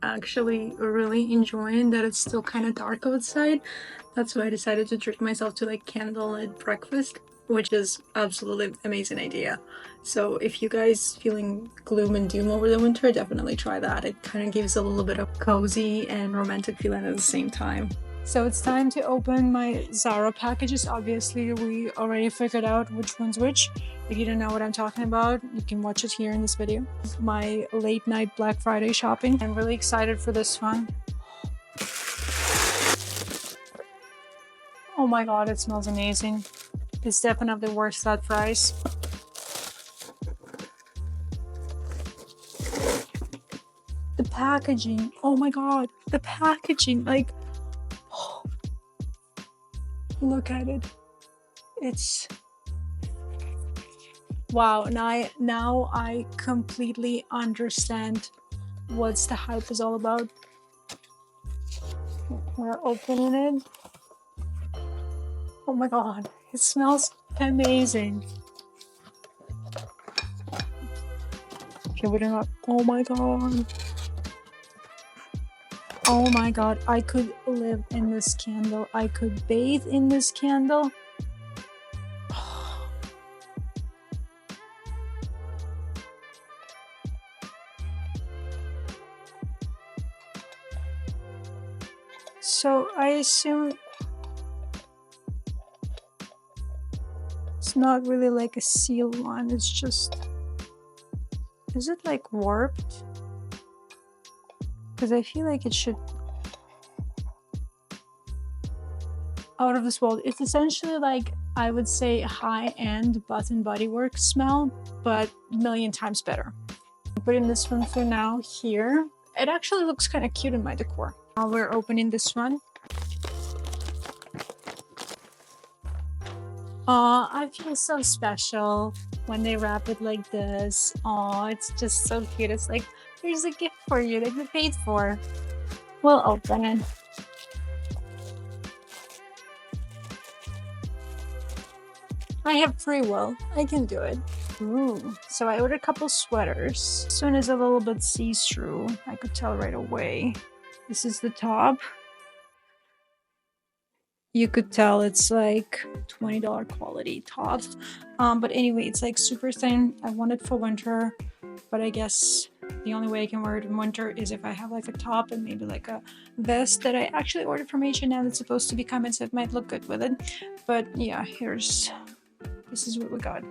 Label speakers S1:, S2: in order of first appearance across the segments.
S1: actually really enjoying that it's still kind of dark outside. That's why I decided to treat myself to like candlelit breakfast, which is absolutely amazing idea. So if you guys feeling gloom and doom over the winter, definitely try that. It kind of gives a little bit of cozy and romantic feeling at the same time. So it's time to open my Zara packages. Obviously, we already figured out which one's which. If you don't know what I'm talking about, you can watch it here in this video. My late night Black Friday shopping. I'm really excited for this one. Oh my god, it smells amazing. It's definitely worth that price. The packaging, oh my god, the packaging, like, look at it. It's wow. Now I completely understand what's the hype is all about. We're opening it. Oh my god, it smells amazing. Okay, we don't know. Oh my god. Oh my god, I could live in this candle. I could bathe in this candle. So I assume it's not really like a sealed one. It's just, is it like warped? Because I feel like it should, out of this world. It's essentially like, I would say, high-end Bath and Body Works smell, but a million times better. I'm putting this one for now here. It actually looks kind of cute in my decor. Now we're opening this one. Aw, I feel so special when they wrap it like this. Aw, it's just so cute. It's like, here's a gift for you that you paid for. We'll open it. I have free will. I can do it. Ooh. So I ordered a couple sweaters. This one is a little bit see-through. I could tell right away. This is the top. You could tell it's like $20 quality top. But anyway, it's like super thin. I want it for winter, but I guess the only way I can wear it in winter is if I have like a top and maybe like a vest that I actually ordered from H&M that's supposed to be coming, so it might look good with it. But yeah, this is what we got.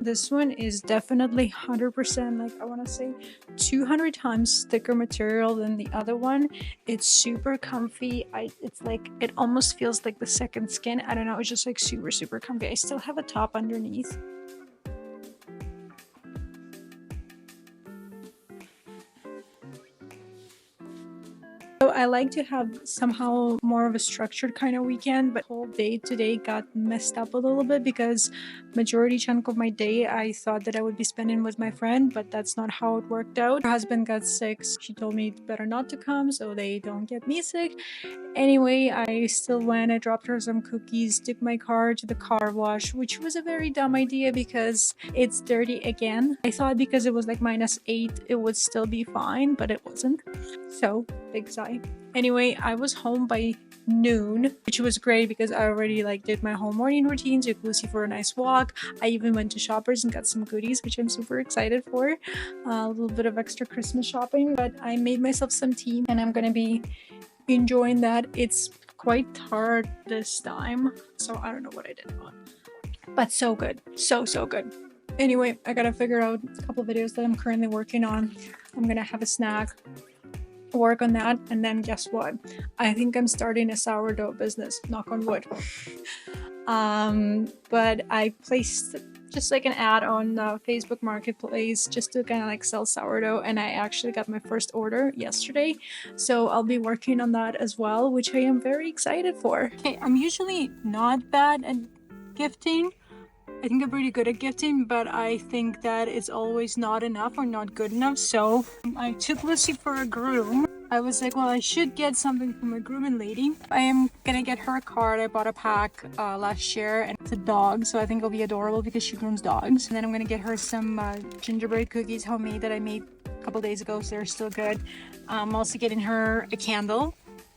S1: This one is definitely 100%, like I want to say 200 times thicker material than the other one. It's super comfy. It's like, it almost feels like the second skin. I don't know, it's just like super comfy. I still have a top underneath. So I like to have somehow more of a structured kind of weekend, but whole day today got messed up a little bit because majority chunk of my day I thought that I would be spending with my friend, but that's not how it worked out. Her husband got sick. She told me it's better not to come so they don't get me sick. Anyway, I still went. I dropped her some cookies, took my car to the car wash, which was a very dumb idea because it's dirty again. I thought because it was like -8 it would still be fine, but it wasn't. So big sigh. Anyway, I was home by noon, which was great because I already like did my whole morning routine, took Lucy for a nice walk. I even went to Shoppers and got some goodies, which I'm super excited for. A little bit of extra Christmas shopping, but I made myself some tea and I'm gonna be enjoying that. It's quite tart this time, so I don't know what I did wrong, but so good, so good. Anyway, I gotta figure out a couple of videos that I'm currently working on. I'm gonna have a snack, work on that, and then guess what? I think I'm starting a sourdough business, knock on wood. But I placed just like an ad on Facebook Marketplace just to kind of like sell sourdough, and I actually got my first order yesterday, so I'll be working on that as well, which I am very excited for. Okay, I'm usually not bad at gifting. I think I'm pretty good at gifting, but I think that it's always not enough or not good enough. So I took Lucy for a groom. I was like, well, I should get something from my grooming lady. I am gonna get her a card. I bought a pack last year, and it's a dog, so I think it'll be adorable because she grooms dogs. And then I'm gonna get her some gingerbread cookies, homemade, that I made a couple days ago, so they're still good. I'm also getting her a candle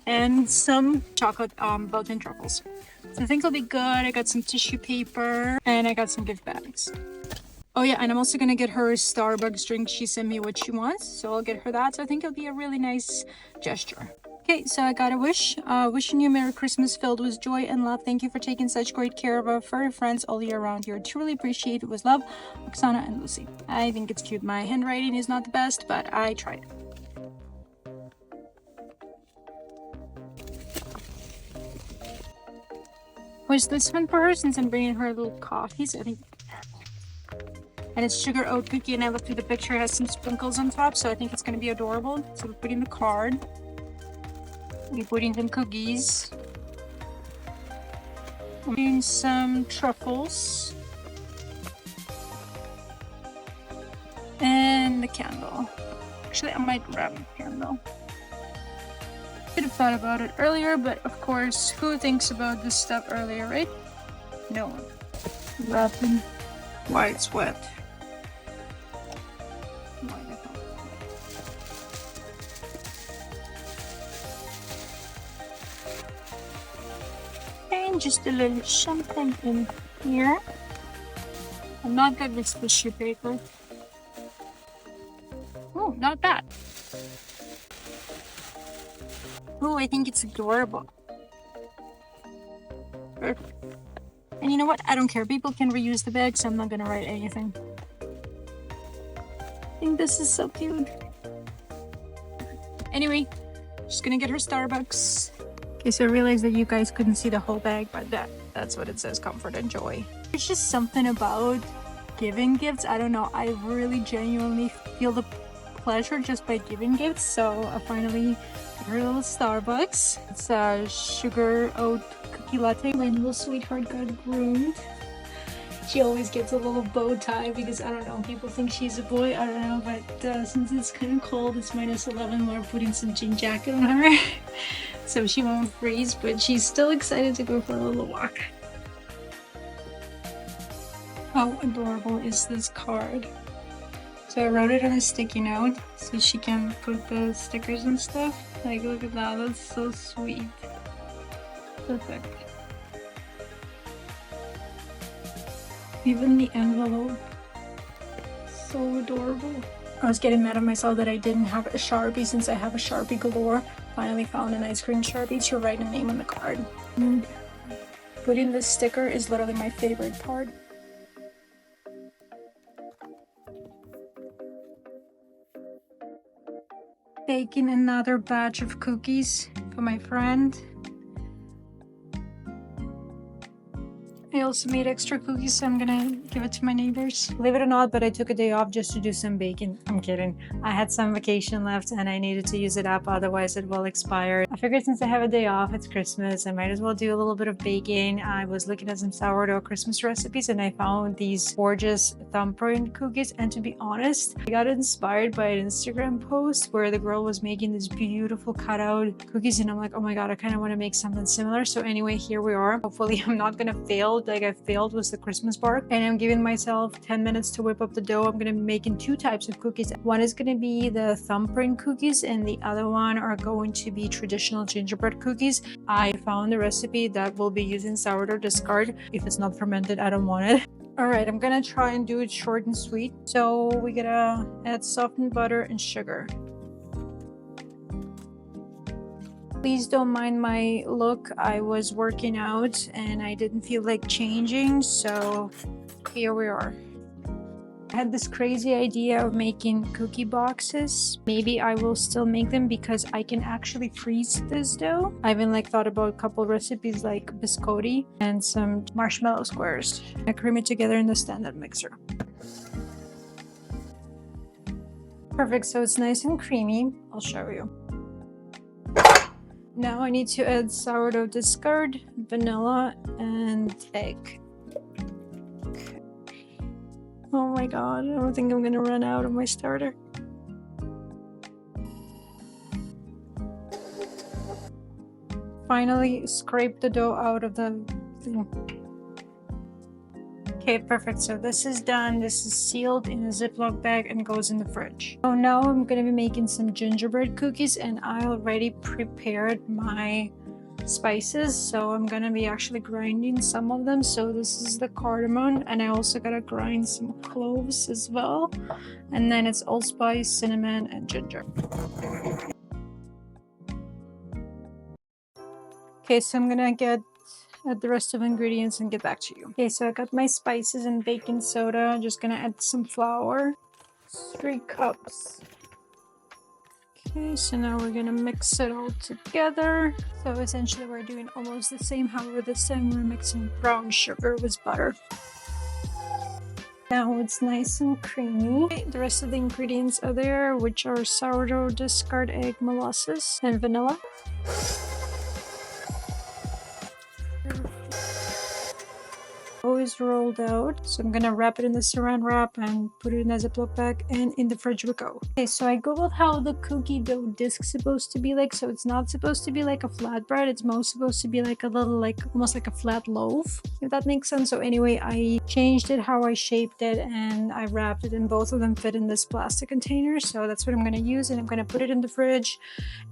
S1: and some chocolate Belgian truffles. So I think it'll be good. I got some tissue paper and I got some gift bags. Oh yeah, and I'm also gonna get her a Starbucks drink. She sent me what she wants, so I'll get her that. So I think it'll be a really nice gesture. Okay, so I got a wish. Wishing you Merry Christmas filled with joy and love. Thank you for taking such great care of our furry friends all year round. You're truly appreciated. With love, Oksana and Lucy. I think it's cute. My handwriting is not the best, but I tried. Was this one for her, since I'm bringing her little coffees? I think. And it's sugar oat cookie, and I looked through the picture, it has some sprinkles on top, so I think it's gonna be adorable. So we're putting the card. We're putting some cookies. We're putting some truffles. And the candle. Actually, I might grab the candle. Could have thought about it earlier, but of course, who thinks about this stuff earlier, right? No one. Wrapping while it's wet. And just a little something in here. I'm not good with tissue paper. Oh, not bad. Oh, I think it's adorable. Perfect. And you know what? I don't care. People can reuse the bag, so I'm not gonna write anything. I think this is so cute. Anyway, just gonna get her Starbucks. Okay, so I realized that you guys couldn't see the whole bag, but that's what it says, comfort and joy. There's just something about giving gifts. I don't know. I really genuinely feel the pleasure just by giving gifts. So I finally got her little Starbucks. It's a sugar oat cookie latte. My little sweetheart got groomed. She always gets a little bow tie because, I don't know, people think she's a boy. I don't know, but since it's kind of cold, it's -11, we're putting some jean jacket on her. So she won't freeze, but she's still excited to go for a little walk. How adorable is this card? So I wrote it on a sticky note so she can put the stickers and stuff. Like, look at that, that's so sweet. Perfect. Even the envelope, so adorable. I was getting mad at myself that I didn't have a Sharpie, since I have a Sharpie galore. Finally found an ice cream Sharpie to write a name on the card. And putting this sticker is literally my favorite part. Baking another batch of cookies for my friend. I also made extra cookies, so I'm gonna give it to my neighbors. Believe it or not, but I took a day off just to do some baking. I'm kidding. I had some vacation left and I needed to use it up, otherwise it will expire. I figured since I have a day off, it's Christmas, I might as well do a little bit of baking. I was looking at some sourdough Christmas recipes and I found these gorgeous thumbprint cookies, and to be honest, I got inspired by an Instagram post where the girl was making these beautiful cutout cookies, and I'm like, oh my god, I kind of want to make something similar. So anyway, here we are. Hopefully I'm not gonna fail like I failed with the Christmas bark, and I'm giving myself 10 minutes to whip up the dough. I'm gonna be making two types of cookies. One is gonna be the thumbprint cookies and the other one are going to be traditional gingerbread cookies. I found a recipe that will be using sourdough discard. If it's not fermented, I don't want it. All right, I'm gonna try and do it short and sweet. So we gotta add softened butter and sugar. Please don't mind my look. I was working out and I didn't feel like changing, so here we are. I had this crazy idea of making cookie boxes. Maybe I will still make them because I can actually freeze this dough. I even thought about a couple recipes like biscotti and some marshmallow squares. I cream it together in the standard mixer. Perfect, so it's nice and creamy. I'll show you. Now I need to add sourdough discard, vanilla, and egg. Oh my god, I don't think I'm gonna run out of my starter. finally scrape the dough out of the thing. Okay, perfect. So this is done. This is sealed in a Ziploc bag and goes in the fridge. So now I'm gonna be making some gingerbread cookies, and I already prepared my spices, so I'm gonna be actually grinding some of them. So this is the cardamom, and I also gotta grind some cloves as well, and then it's allspice, cinnamon, and ginger. Okay, so I'm gonna get add the rest of the ingredients and get back to you. Okay, so I got my spices and baking soda. I'm just gonna add some flour, 3 cups. Okay, so now we're gonna mix it all together. So essentially we're doing almost the same, however this time we're mixing brown sugar with butter. Now it's nice and creamy. Okay, the rest of the ingredients are there, which are sourdough, discard egg, molasses, and vanilla. Is rolled out, so I'm gonna wrap it in the saran wrap and put it in a Ziploc bag, and in the fridge we go. Okay, so I googled how the cookie dough disc is supposed to be like. So it's not supposed to be like a flatbread, it's most supposed to be like a little, like almost like a flat loaf, if that makes sense. So anyway, I changed it how I shaped it, and I wrapped it, and both of them fit in this plastic container. So that's what I'm gonna use, and I'm gonna put it in the fridge,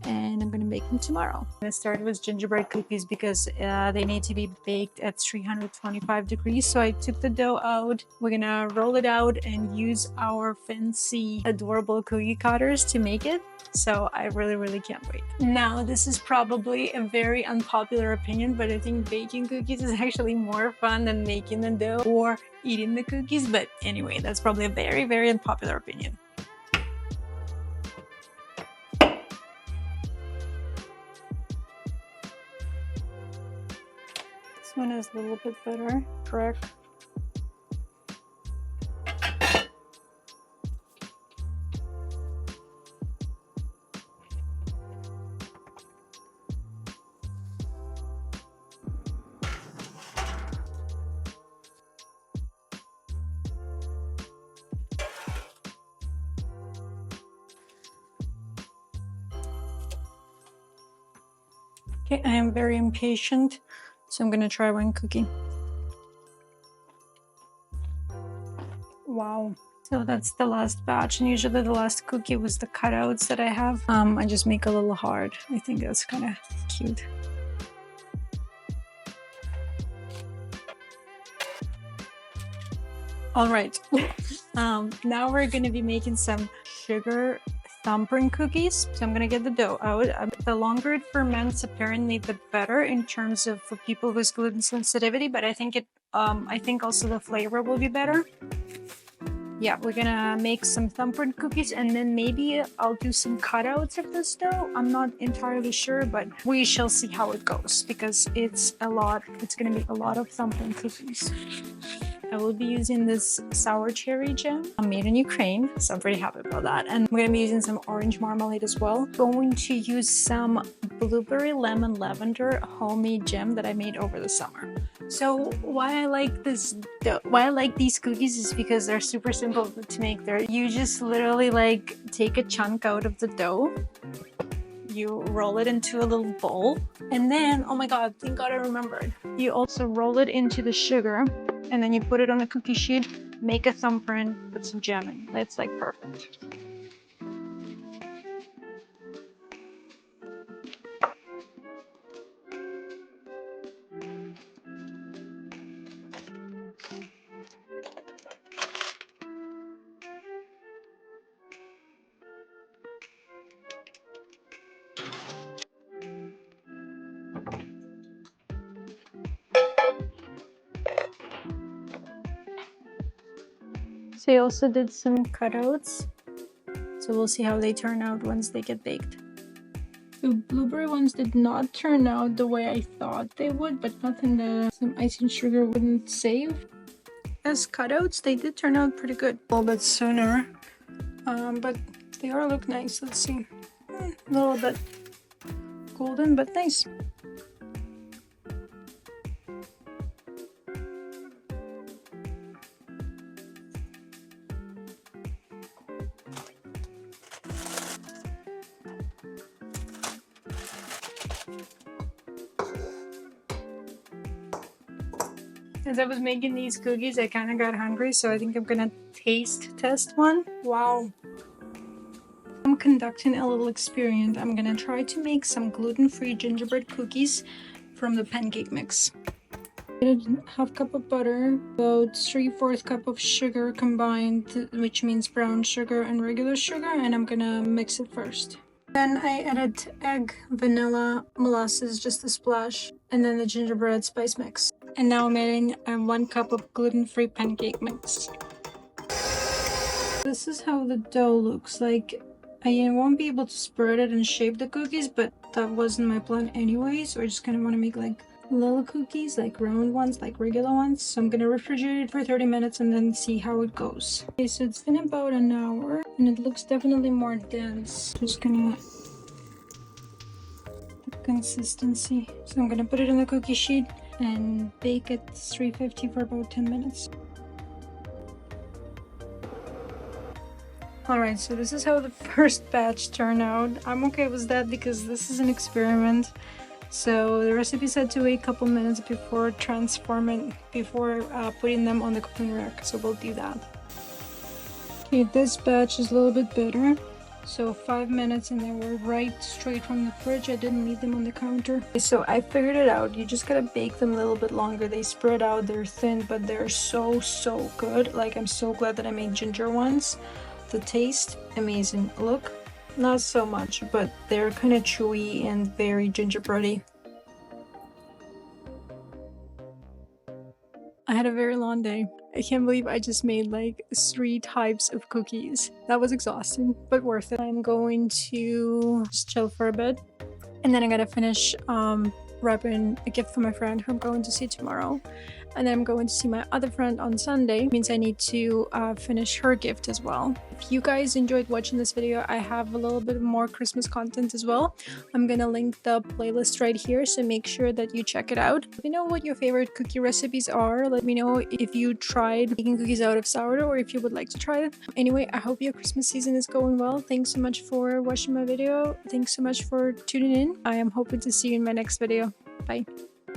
S1: and I'm gonna make them tomorrow. I'm gonna start with gingerbread cookies because they need to be baked at 325 degrees. So I took the dough out. We're gonna roll it out and use our fancy adorable cookie cutters to make it. So I really can't wait. Now this is probably a very unpopular opinion, but I think baking cookies is actually more fun than making the dough or eating the cookies. But anyway, that's probably a very unpopular opinion. This one is a little bit better, correct? Okay, I am very impatient, so I'm gonna try one cookie. Wow. So that's the last batch, and usually the last cookie was the cutouts that I have. I just make a little hard. I think that's kind of cute. All right. Now we're gonna be making some sugar thumbprint cookies. So I'm gonna get the dough out. The longer it ferments, apparently the better in terms of for people with gluten sensitivity, but I think also the flavor will be better. Yeah, we're gonna make some thumbprint cookies, and then maybe I'll do some cutouts of this dough. I'm not entirely sure, but we shall see how it goes, because it's gonna be a lot of thumbprint cookies. I will be using this sour cherry jam made in Ukraine, so I'm pretty happy about that. And I'm gonna be using some orange marmalade as well. Going to use some blueberry lemon lavender homemade jam that I made over the summer. So why I like these cookies is because they're super simple to make. You just literally like take a chunk out of the dough, you roll it into a little bowl, and then, oh my god, thank god I remembered, you also roll it into the sugar, and then you put it on a cookie sheet, make a thumbprint, put some jam in. It's like perfect. So I also did some cutouts, so we'll see how they turn out once they get baked. The blueberry ones did not turn out the way I thought they would, but nothing that some icing sugar wouldn't save. As cutouts, they did turn out pretty good. A little bit sooner, but they all look nice. Let's see. A little bit golden, but nice. As I was making these cookies, I kind of got hungry, so I think I'm gonna taste test one. Wow. I'm conducting a little experiment. I'm gonna try to make some gluten-free gingerbread cookies from the pancake mix. Half cup of butter, about 3/4 cup of sugar combined, which means brown sugar and regular sugar, and I'm gonna mix it first. Then I added egg, vanilla, molasses, just a splash, and then the gingerbread spice mix. And now I'm adding 1 cup of gluten-free pancake mix. This is how the dough looks like. I won't be able to spread it and shape the cookies, but that wasn't my plan anyway, so I just kind of want to make like little cookies, like round ones, like regular ones. So I'm gonna refrigerate it for 30 minutes and then see how it goes. Okay, so it's been about an hour and it looks definitely more dense. Just gonna consistency. So I'm gonna put it in the cookie sheet and bake at 350 for about 10 minutes. Alright, so this is how the first batch turned out. I'm okay with that because this is an experiment. So the recipe said to wait a couple minutes before putting them on the cooking rack. So we'll do that. Okay, this batch is a little bit better. So 5 minutes and they were right straight from the fridge. I didn't leave them on the counter. Okay, so I figured it out. You just gotta bake them a little bit longer. They spread out, they're thin, but they're so good. Like, I'm so glad that I made ginger ones. The taste, amazing. Look, not so much, but they're kind of chewy and very gingerbready. I had a very long day. I can't believe I just made like 3 types of cookies. That was exhausting, but worth it. I'm going to just chill for a bit, and then I'm gonna finish wrapping a gift for my friend who I'm going to see tomorrow. And then I'm going to see my other friend on Sunday. It means I need to finish her gift as well. If you guys enjoyed watching this video, I have a little bit more Christmas content as well. I'm gonna link the playlist right here, so make sure that you check it out. Let me know what your favorite cookie recipes are. Let me know if you tried making cookies out of sourdough or if you would like to try it. Anyway, I hope your Christmas season is going well. Thanks so much for watching my video. Thanks so much for tuning in. I am hoping to see you in my next video. Bye.